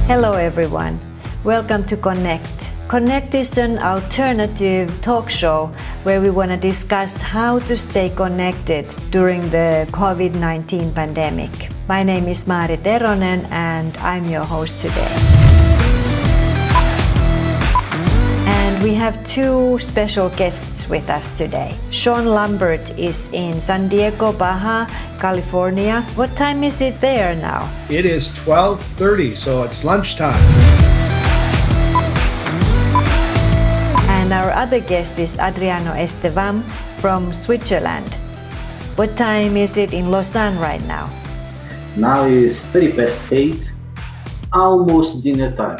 Hello everyone, welcome to Connect. Connect is an alternative talk show where we want to discuss how to stay connected during the COVID-19 pandemic. My name is Maarit Eronen and I'm your host today. And we have two special guests with us today. Sean Lambert is in San Diego, Baja, California. What time is it there now? It is 12:30, so it's lunchtime. And our other guest is Adriano Estevam from Switzerland. What time is it in Lausanne right now? Now is 8:30, almost dinner time.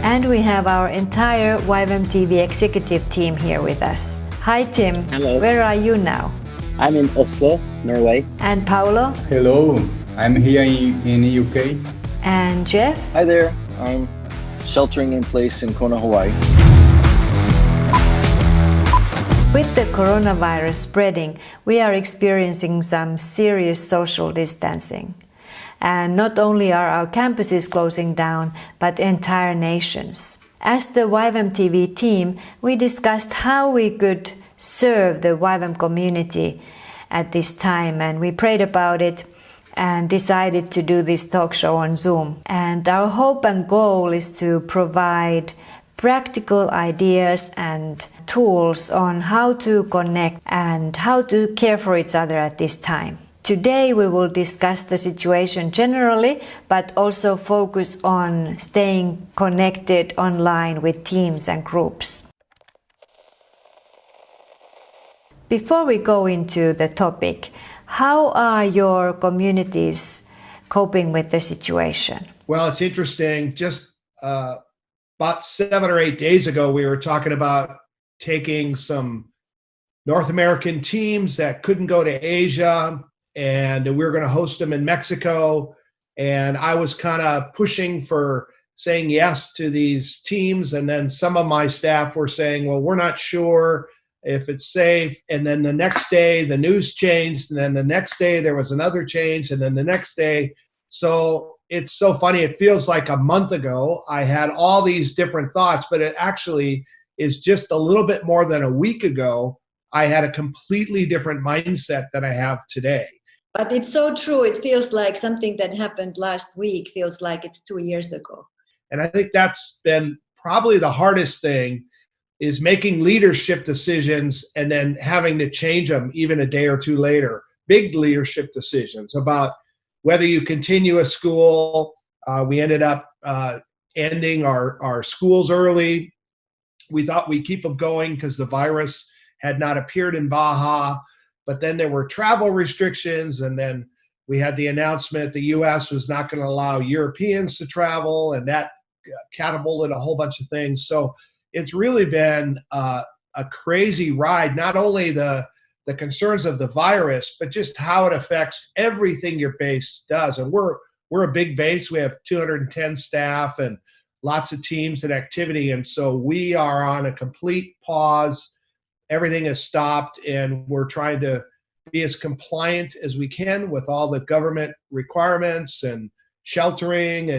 And we have our entire YWAM TV executive team here with us. Hi Tim. Hello. Where are you now? I'm in Oslo, Norway. And Paolo? Hello, I'm here in the UK. And Jeff? Hi there. I'm sheltering in place in Kona, Hawaii. With the coronavirus spreading, we are experiencing some serious social distancing. And not only are our campuses closing down, but entire nations. As the YWAM TV team, we discussed how we could serve the YWAM community at this time, and we prayed about it and decided to do this talk show on Zoom. And our hope and goal is to provide practical ideas and tools on how to connect and how to care for each other at this time. Today we will discuss the situation generally, but also focus on staying connected online with teams and groups. Before we go into the topic, how are your communities coping with the situation? Well, it's interesting. Just about 7 or 8 days ago, we were talking about taking some North American teams that couldn't go to Asia, and we were going to host them in Mexico. And I was kind of pushing for saying yes to these teams. And then some of my staff were saying, well, we're not sure if it's safe. And then the next day, the news changed. And then the next day, there was another change. And then the next day. So it's so funny. It feels like a month ago, I had all these different thoughts, but it actually is just a little bit more than a week ago. I had a completely different mindset than I have today. But it's so true. It feels like something that happened last week feels like it's 2 years ago. And I think that's been probably the hardest thing, is making leadership decisions and then having to change them even a day or two later. Big leadership decisions about whether you continue a school. We ended up ending our schools early. We thought we'd keep them going because the virus had not appeared in Baja. But then there were travel restrictions, and then we had the announcement the U.S. was not going to allow Europeans to travel, and that catapulted a whole bunch of things. So it's really been a crazy ride, not only the concerns of the virus, but just how it affects everything your base does. And we're a big base. We have 210 staff and lots of teams and activity, and so we are on a complete pause. Everything is stopped, and we're trying to be as compliant as we can with all the government requirements and sheltering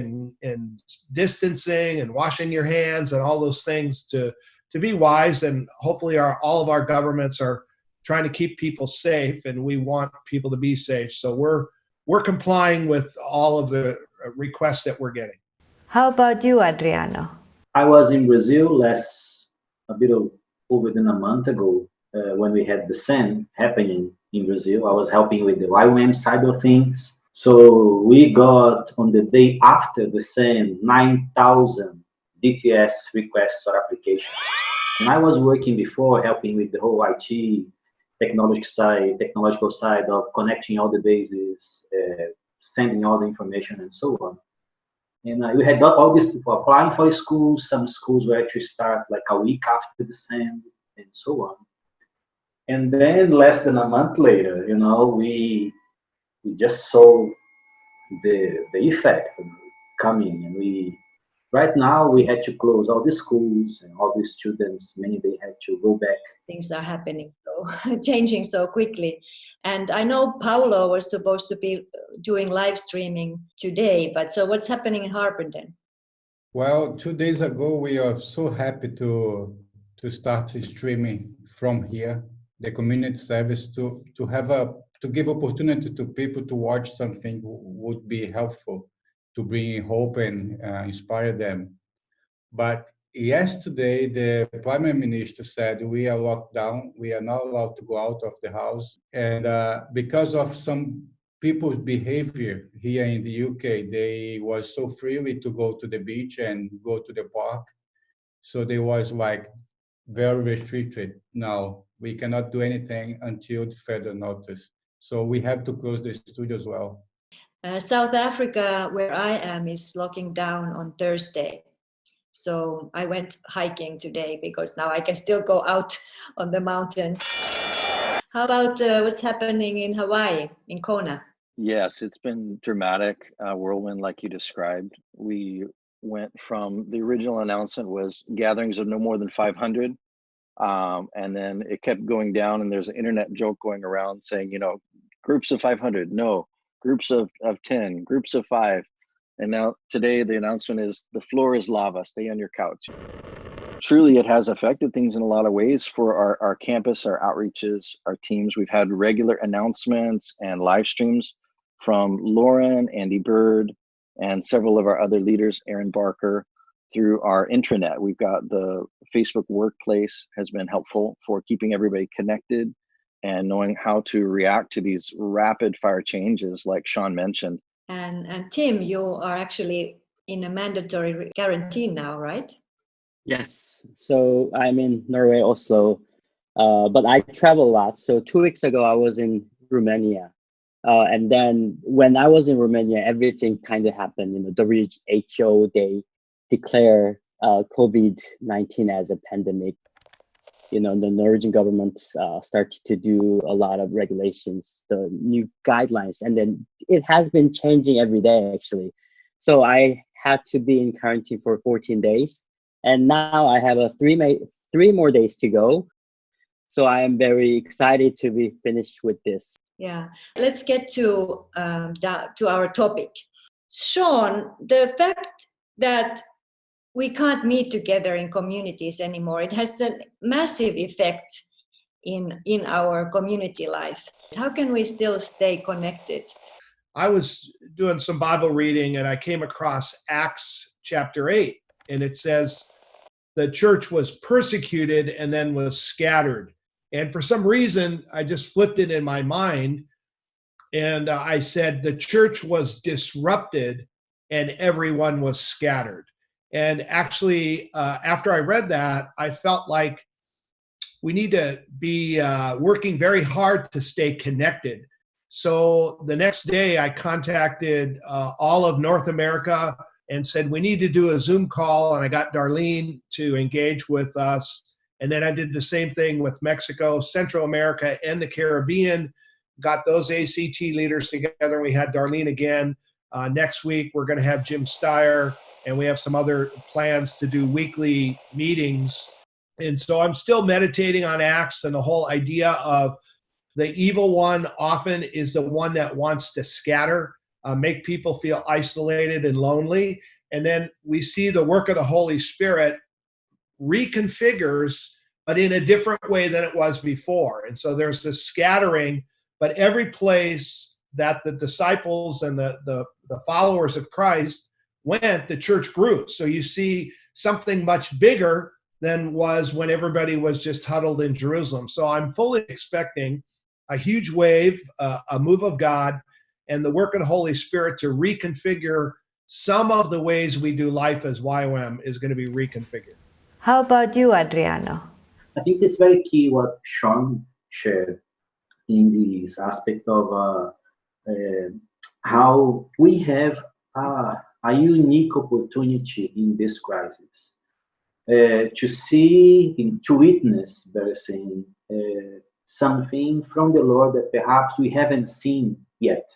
and distancing and washing your hands and all those things to be wise. And hopefully all of our governments are trying to keep people safe, and we want people to be safe. So we're complying with all of the requests that we're getting. How about you, Adriano? I was in Brazil over than a month ago when we had the SAN happening in Brazil. I was helping with the YWAM side of things. So we got on the day after the SAN 9,000 DTS requests or applications. And I was working before helping with the whole IT technological side of connecting all the bases, sending all the information and so on. And we had got all these people applying for schools. Some schools will actually start like a week after the SAN and so on. And then less than a month later, we just saw the effect coming. And right now we had to close all the schools, and all the students, many, they had to go back. Things are happening. changing so quickly. And I know Paulo was supposed to be doing live streaming today, but so what's happening in Harpenden? Well, 2 days ago, we are so happy to start streaming from here, the community service, to give opportunity to people to watch something would be helpful to bring hope and inspire them. But yesterday, the Prime Minister said we are locked down. We are not allowed to go out of the house. And because of some people's behavior here in the UK, they was so freely to go to the beach and go to the park. So they was like very restricted. Now we cannot do anything until the further notice. So we have to close the studio as well. South Africa, where I am, is locking down on Thursday. So I went hiking today because now I can still go out on the mountain. How about what's happening in Hawaii, in Kona? Yes, it's been dramatic, whirlwind like you described. We went from the original announcement was gatherings of no more than 500. And then it kept going down, and there's an internet joke going around saying, groups of 500, no, groups of 10, groups of 5. And now today the announcement is the floor is lava, stay on your couch. Truly, it has affected things in a lot of ways for our campus, our outreaches, our teams. We've had regular announcements and live streams from Lauren, Andy Bird, and several of our other leaders, Aaron Barker, through our intranet. We've got the Facebook Workplace has been helpful for keeping everybody connected and knowing how to react to these rapid fire changes like Sean mentioned. And Tim, you are actually in a mandatory quarantine now, right? Yes. So I'm in Norway, Oslo, but I travel a lot. So 2 weeks ago, I was in Romania. And then when I was in Romania, everything kind of happened. WHO, they declare COVID-19 as a pandemic. The Norwegian government started to do a lot of regulations, the new guidelines, and then it has been changing every day, actually. So I had to be in quarantine for 14 days, and now I have three more days to go. So I am very excited to be finished with this. Yeah, let's get to our topic. Sean, the fact that we can't meet together in communities anymore, it has a massive effect in our community life. How can we still stay connected? I was doing some Bible reading and I came across Acts chapter 8, and it says the church was persecuted and then was scattered. And for some reason, I just flipped it in my mind, and I said the church was disrupted and everyone was scattered. And actually, after I read that, I felt like we need to be working very hard to stay connected. So the next day, I contacted all of North America and said, we need to do a Zoom call. And I got Darlene to engage with us. And then I did the same thing with Mexico, Central America, and the Caribbean, got those ACT leaders together. We had Darlene again. Next week, we're going to have Jim Steyer, and we have some other plans to do weekly meetings. And so I'm still meditating on Acts and the whole idea of the evil one often is the one that wants to scatter, make people feel isolated and lonely. And then we see the work of the Holy Spirit reconfigures, but in a different way than it was before. And so there's this scattering, but every place that the disciples and the followers of Christ went, the church grew. So you see something much bigger than was when everybody was just huddled in Jerusalem. So I'm fully expecting a huge wave, a move of God, and the work of the Holy Spirit to reconfigure some of the ways we do life as YWAM is going to be reconfigured. How about you, Adriano? I think it's very key what Sean shared in this aspect of how we have a unique opportunity in this crisis to see, to witness, better saying, something from the Lord that perhaps we haven't seen yet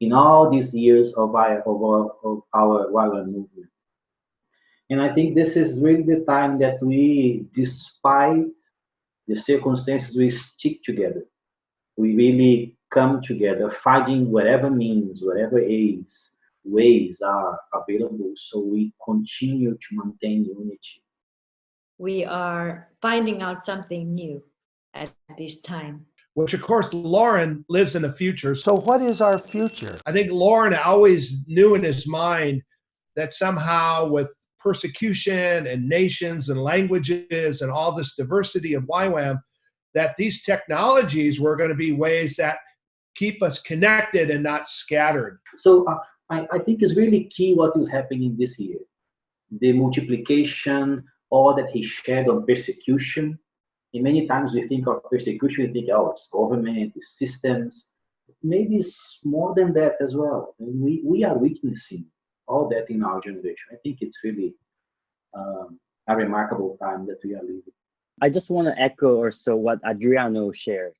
in all these years of our YWAM movement. And I think this is really the time that we, despite the circumstances, we stick together. We really come together, finding whatever means, whatever ways are available, so we continue to maintain unity. We are finding out something new at this time. Which, of course, Lauren lives in the future. So what is our future? I think Lauren always knew in his mind that somehow with persecution and nations and languages and all this diversity of YWAM, that these technologies were going to be ways that keep us connected and not scattered. So I think it's really key what is happening this year. The multiplication, all that he shared on persecution. And many times we think of persecution, we think, oh, it's government, it's systems. Maybe it's more than that as well. And we are witnessing all that in our generation. I think it's really a remarkable time that we are living. I just want to echo also what Adriano shared.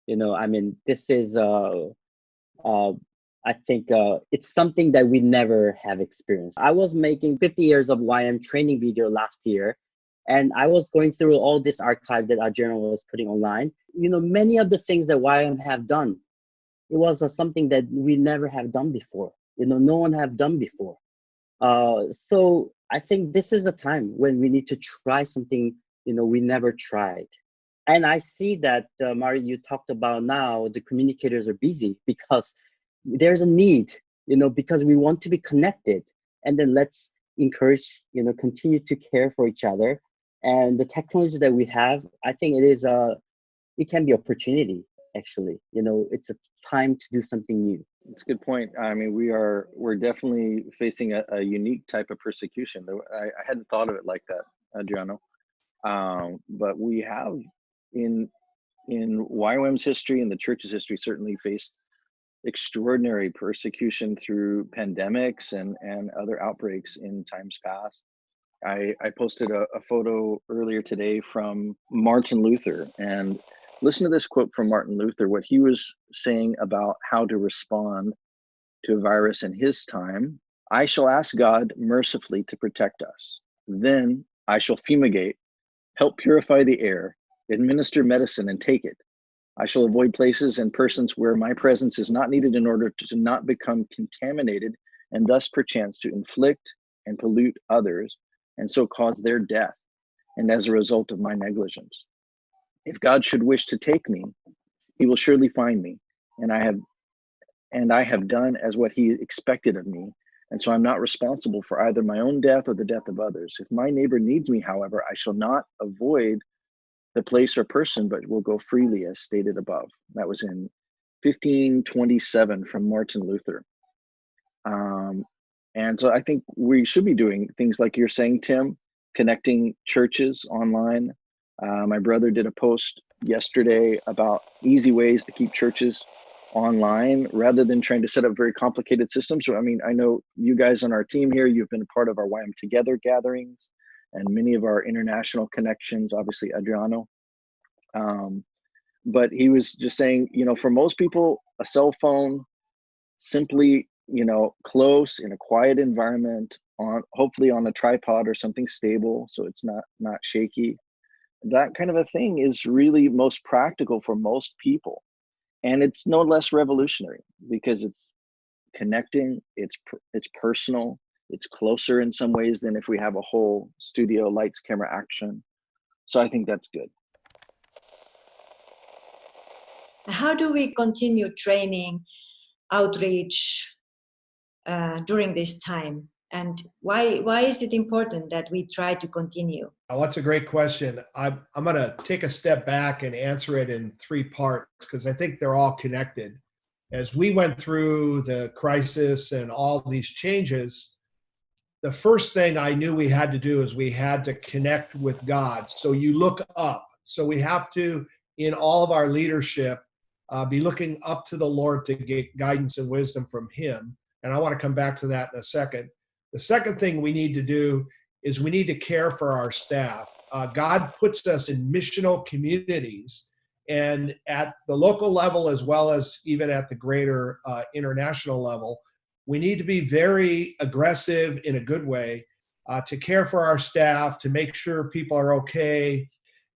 I mean, this is, I think it's something that we never have experienced. I was making 50 years of YM training video last year, and I was going through all this archive that Adriano was putting online. Many of the things that YM have done, it was something that we never have done before. No one have done before. So I think this is a time when we need to try something we never tried. And I see that, Maarit, you talked about now the communicators are busy because there's a need, because we want to be connected. And then let's encourage, continue to care for each other. And the technology that we have, I think it can be opportunity, actually. It's a time to do something new. It's a good point. I mean, we're definitely facing a unique type of persecution. I hadn't thought of it like that, Adriano. But we have in YWAM's history and the church's history certainly faced extraordinary persecution through pandemics and other outbreaks in times past. I posted a photo earlier today from Martin Luther, and listen to this quote from Martin Luther, what he was saying about how to respond to a virus in his time. I shall ask God mercifully to protect us. Then I shall fumigate, help purify the air, administer medicine, and take it. I shall avoid places and persons where my presence is not needed in order to not become contaminated and thus perchance to inflict and pollute others and so cause their death, and as a result of my negligence. If God should wish to take me, he will surely find me, and I have done as what he expected of me, and so I'm not responsible for either my own death or the death of others. If my neighbor needs me, however, I shall not avoid the place or person, but will go freely as stated above. That was in 1527 from Martin Luther. And so I think we should be doing things like you're saying, Tim, connecting churches online. My brother did a post yesterday about easy ways to keep churches online rather than trying to set up very complicated systems. So, I mean, I know you guys on our team here, you've been a part of our YWAM Together gatherings and many of our international connections, obviously Adriano. But he was just saying, for most people, a cell phone, simply, close in a quiet environment, hopefully on a tripod or something stable so it's not shaky. That kind of a thing is really most practical for most people. And it's no less revolutionary because it's connecting, it's personal, it's closer in some ways than if we have a whole studio, lights, camera, action. So I think that's good. How do we continue training, outreach during this time? And why is it important that we try to continue? Oh, that's a great question. I'm going to take a step back and answer it in three parts because I think they're all connected. As we went through the crisis and all these changes, the first thing I knew we had to do is we had to connect with God. So you look up. So we have to, in all of our leadership, be looking up to the Lord to get guidance and wisdom from him. And I want to come back to that in a second. The second thing we need to do is we need to care for our staff. God puts us in missional communities, and at the local level as well as even at the greater international level, we need to be very aggressive in a good way to care for our staff, to make sure people are okay.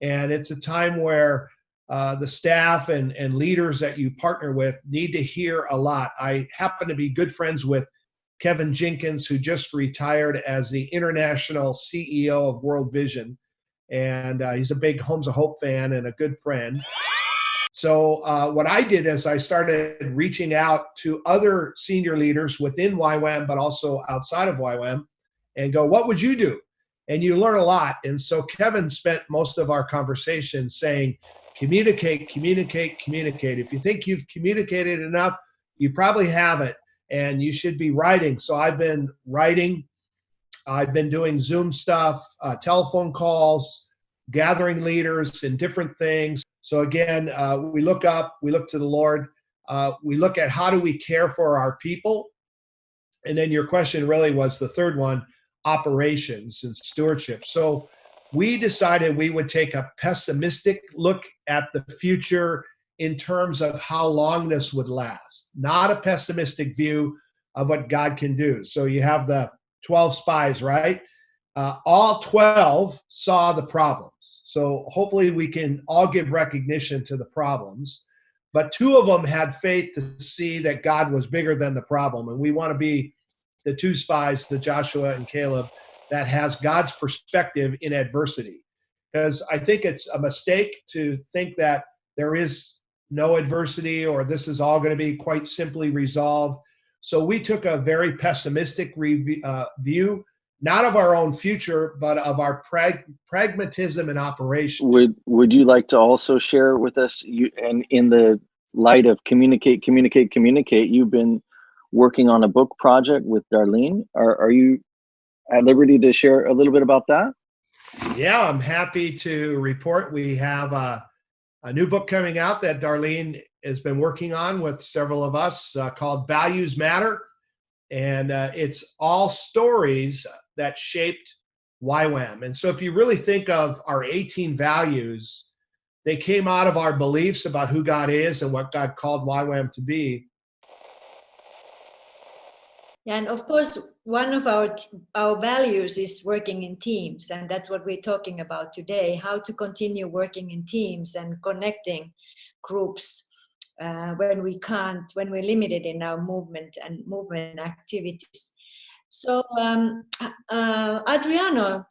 And it's a time where the staff and leaders that you partner with need to hear a lot. I happen to be good friends with Kevin Jenkins, who just retired as the international CEO of World Vision. And he's a big Homes of Hope fan and a good friend. So what I did is I started reaching out to other senior leaders within YWAM, but also outside of YWAM, and go, what would you do? And you learn a lot. And so Kevin spent most of our conversation saying, communicate, communicate, communicate. If you think you've communicated enough, you probably haven't, and you should be writing. So I've been writing. I've been doing Zoom stuff, telephone calls, gathering leaders in different things. So again, we look up, we look to the Lord, we look at how do we care for our people. And then your question really was the third one, operations and stewardship. So we decided we would take a pessimistic look at the future in terms of how long this would last, not a pessimistic view of what God can do. So you have the 12 spies, right? All 12 saw the problems. So hopefully we can all give recognition to the problems. But 2 of them had faith to see that God was bigger than the problem. And we want to be the 2 spies, the Joshua and Caleb, that has God's perspective in adversity. Because I think it's a mistake to think that there is no adversity or this is all going to be quite simply resolved. So we took a very pessimistic view, not of our own future, but of our pragmatism and operation. Would you like to also share with us, and in the light of communicate, communicate, communicate, you've been working on a book project with Darlene. Are you at liberty to share a little bit about that? Yeah, I'm happy to report we have a new book coming out that Darlene has been working on with several of us called Values Matter. And it's all stories that shaped YWAM. And so if you really think of our 18 values, they came out of our beliefs about who God is and what God called YWAM to be. And of course, one of our values is working in teams, and that's what we're talking about today, how to continue working in teams and connecting groups when we're limited in our movement activities. So Adriano,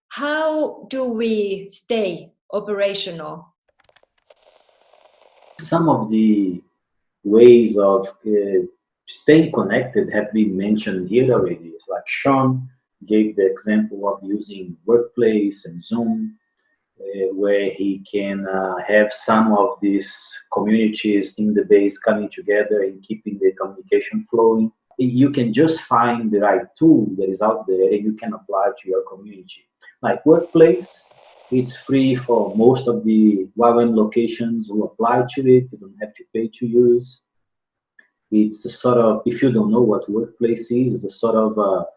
how do we stay operational? Some of the ways of staying connected have been mentioned here already. It's like Sean gave the example of using Workplace and Zoom, where he can have some of these communities in the base coming together and keeping the communication flowing. You can just find the right tool that is out there and you can apply to your community. Like Workplace, it's free for most of the YWAM locations who apply to it. You don't have to pay to use. It's a sort of, if you don't know what Workplace is, it's a sort of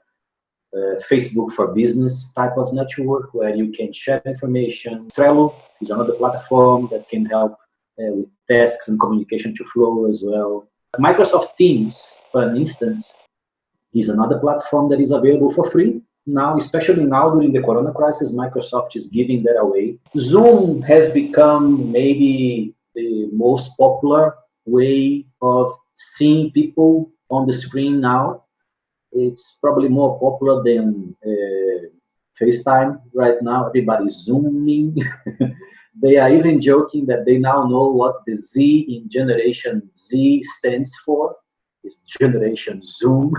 Facebook for business type of network where you can share information. Trello is another platform that can help with tasks and communication to flow as well. Microsoft Teams, for instance, is another platform that is available for free. Now, especially now during the Corona crisis, Microsoft is giving that away. Zoom has become maybe the most popular way of seeing people on the screen now. It's probably more popular than FaceTime right now. Everybody's Zooming. They are even joking that they now know what the Z in Generation Z stands for. It's Generation Zoom.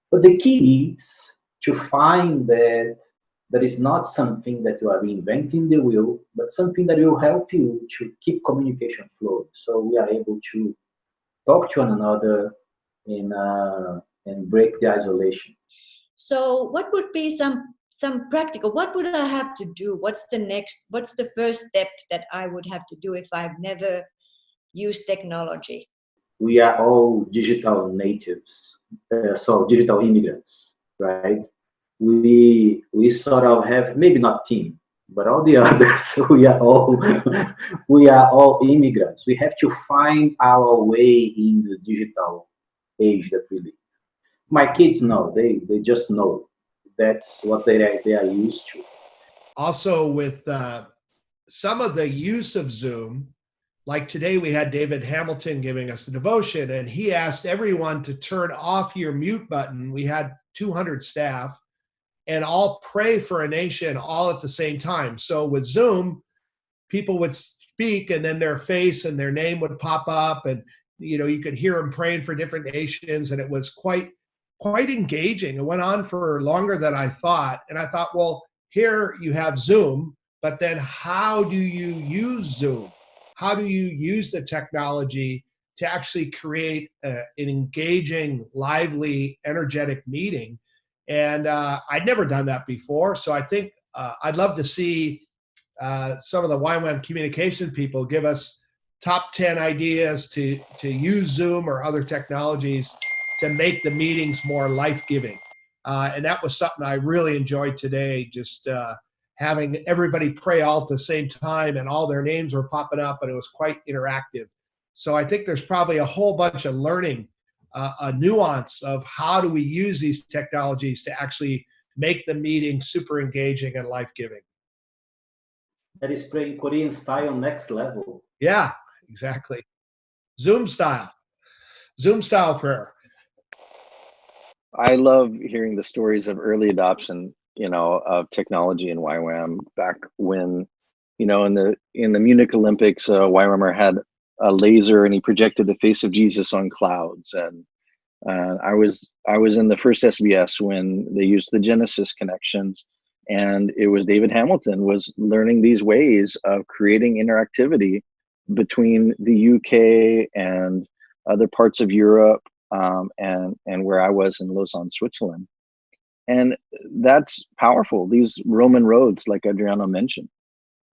But the key is to find that that is not something that you are reinventing the wheel, but something that will help you to keep communication flowing. So we are able to talk to one another and break the isolation. So what would be some practical, what would I have to do? What's the first step that I would have to do if I've never used technology? We are all digital natives, so digital immigrants, right? We sort of have, maybe not team, but all the others, we are all immigrants. We have to find our way in the digital age that we live. My kids know, they just know. That's what they are used to. also with some of the use of Zoom, like today we had David Hamilton giving us the devotion, and he asked everyone to turn off your mute button. We had 200 staff and all pray for a nation all at the same time. So with Zoom, people would speak and then their face and their name would pop up, and you could hear them praying for different nations, and it was quite engaging. It went on for longer than I thought. And I thought, well, here you have Zoom, but then how do you use Zoom? How do you use the technology to actually create an engaging, lively, energetic meeting? And I'd never done that before. So I think I'd love to see some of the YWAM communication people give us top 10 ideas to use Zoom or other technologies to make the meetings more life-giving. And that was something I really enjoyed today, just having everybody pray all at the same time, and all their names were popping up, and it was quite interactive. So I think there's probably a whole bunch of learning, a nuance of how do we use these technologies to actually make the meeting super engaging and life-giving. That is praying Korean style next level. Yeah, exactly. Zoom style prayer. I love hearing the stories of early adoption, of technology in YWAM back when, in the Munich Olympics, YWAMer had a laser and he projected the face of Jesus on clouds. And I was in the first SBS when they used the Genesis connections, and it was David Hamilton was learning these ways of creating interactivity between the UK and other parts of Europe, and where I was in Lausanne, Switzerland. And that's powerful. These Roman roads, like Adriano mentioned,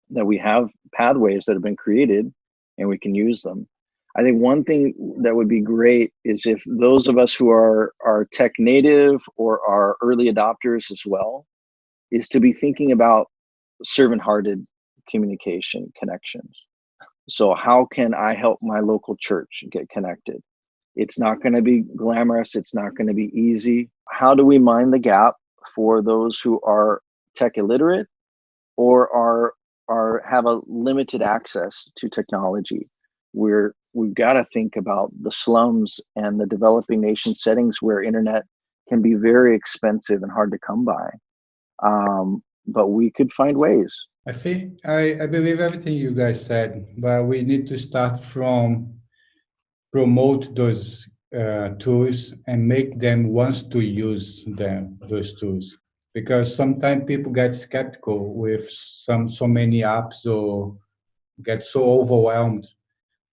that we have pathways that have been created and we can use them. I think one thing that would be great is if those of us who are tech native or are early adopters as well, is to be thinking about servant-hearted communication connections. So how can I help my local church get connected? It's not going to be glamorous. It's not going to be easy. How do we mind the gap for those who are tech illiterate or have a limited access to technology? We've got to think about the slums and the developing nation settings where internet can be very expensive and hard to come by. But we could find ways. I think I believe everything you guys said, but we need to start from promote those tools and make them want to use those tools. Because sometimes people get skeptical with so many apps or get so overwhelmed,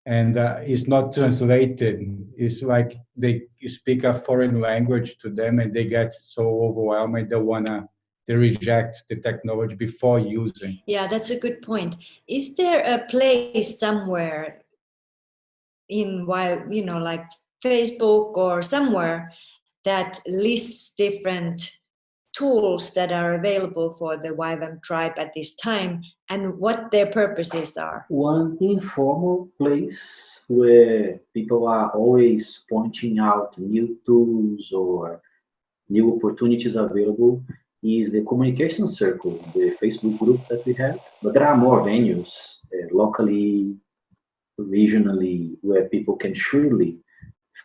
and it's not translated. It's like you speak a foreign language to them and they get so overwhelmed and they reject the technology before using. Yeah, that's a good point. Is there a place somewhere in like Facebook or somewhere that lists different tools that are available for the YWAM tribe at this time and what their purposes are? One informal place where people are always pointing out new tools or new opportunities available is the communication circle, the Facebook group that we have. But there are more venues locally, regionally, where people can surely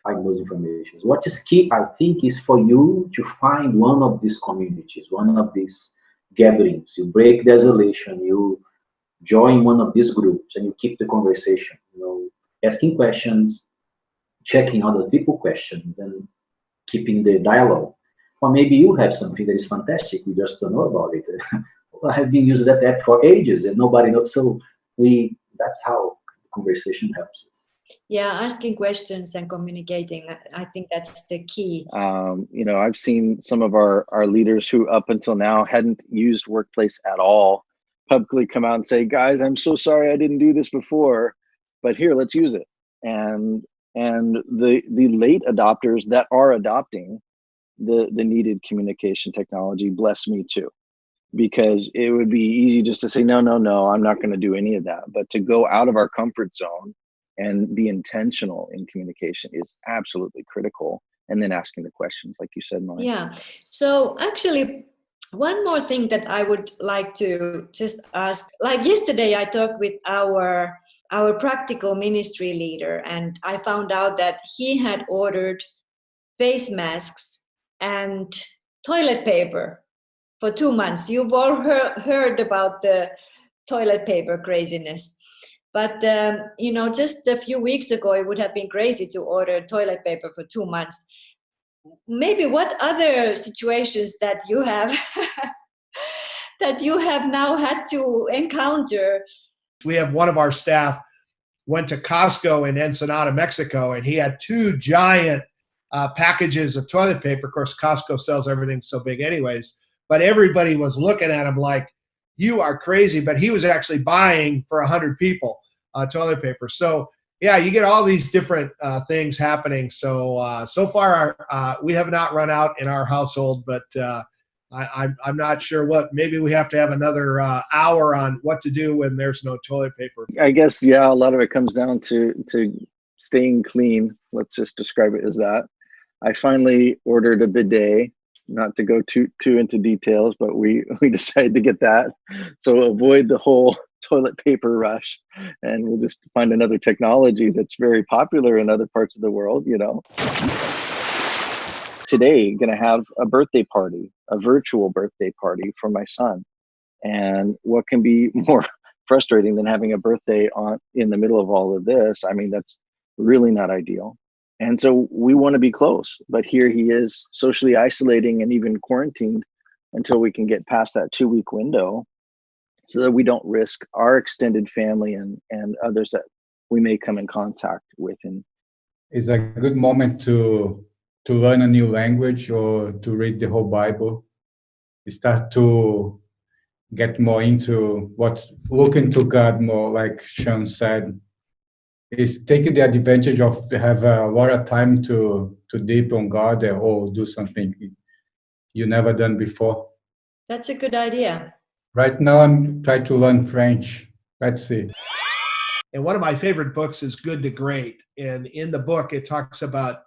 find those information. What is key, I think, is for you to find one of these communities, one of these gatherings. You break the isolation, you join one of these groups, and you keep the conversation, asking questions, checking other people's questions, and keeping the dialogue. Or maybe you have something that is fantastic, we just don't know about it. I have been using that app for ages and nobody knows. So that's how conversation helps us. Yeah, asking questions and communicating, I think that's the key. I've seen some of our leaders who up until now hadn't used Workplace at all publicly come out and say, guys, I'm so sorry I didn't do this before, but here, let's use it. And the late adopters that are adopting the needed communication technology, bless me too, because it would be easy just to say, no, I'm not going to do any of that. But to go out of our comfort zone and be intentional in communication is absolutely critical. And then asking the questions, like you said, Maarit. Yeah. So actually, One more thing that I would like to just ask, like yesterday I talked with our practical ministry leader, and I found out that he had ordered face masks and toilet paper for 2 months. You've all heard about the toilet paper craziness. But, just a few weeks ago, it would have been crazy to order toilet paper for 2 months. Maybe what other situations that you have that you have now had to encounter? We have one of our staff went to Costco in Ensenada, Mexico, and he had 2 giant packages of toilet paper. Of course, Costco sells everything so big anyways, but everybody was looking at him like, you are crazy. But he was actually buying for 100 people toilet paper. So yeah, you get all these different things happening. So so far, we have not run out in our household, but I'm not sure what. Maybe we have to have another hour on what to do when there's no toilet paper. I guess, yeah, a lot of it comes down to staying clean. Let's just describe it as that. I finally ordered a bidet, not to go too into details, but we decided to get that. So avoid the whole toilet paper rush, and we'll just find another technology that's very popular in other parts of the world, Today, going to have a birthday party, a virtual birthday party for my son. And what can be more frustrating than having a birthday in the middle of all of this? I mean, that's really not ideal. And so we want to be close, but here he is socially isolating and even quarantined until we can get past that 2-week window, so that we don't risk our extended family and others that we may come in contact with. And it's a good moment to learn a new language or to read the whole Bible. Start to get more into looking to God more, like Sean said. Is taking the advantage of have a lot of time to deep on God or do something you never done before. That's a good idea. Right now, I'm trying to learn French. Let's see. And one of my favorite books is Good to Great. And in the book, it talks about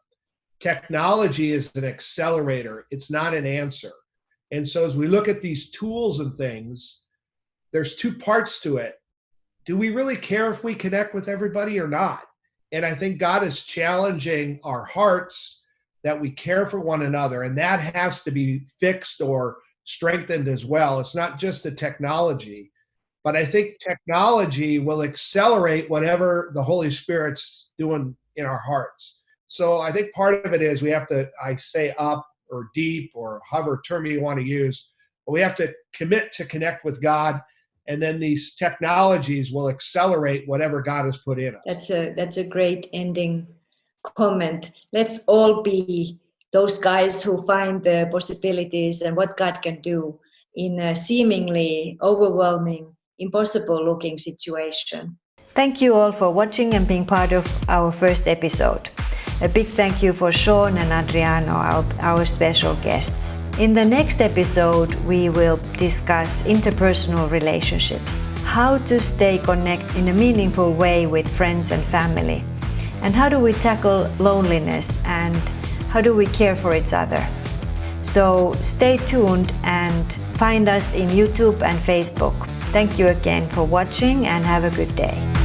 technology is an accelerator. It's not an answer. And so as we look at these tools and things, there's 2 parts to it. Do we really care if we connect with everybody or not? And I think God is challenging our hearts that we care for one another. And that has to be fixed or strengthened as well. It's not just the technology, but I think technology will accelerate whatever the Holy Spirit's doing in our hearts. So I think part of it is we have to, I say up or deep or however term you want to use, but we have to commit to connect with God, and then these technologies will accelerate whatever God has put in us. That's a great ending comment. Let's all be those guys who find the possibilities and what God can do in a seemingly overwhelming, impossible-looking situation. Thank you all for watching and being part of our first episode. A big thank you for Sean and Adriano, our special guests. In the next episode, we will discuss interpersonal relationships, how to stay connected in a meaningful way with friends and family, and how do we tackle loneliness and how do we care for each other. So stay tuned and find us in YouTube and Facebook. Thank you again for watching and have a good day.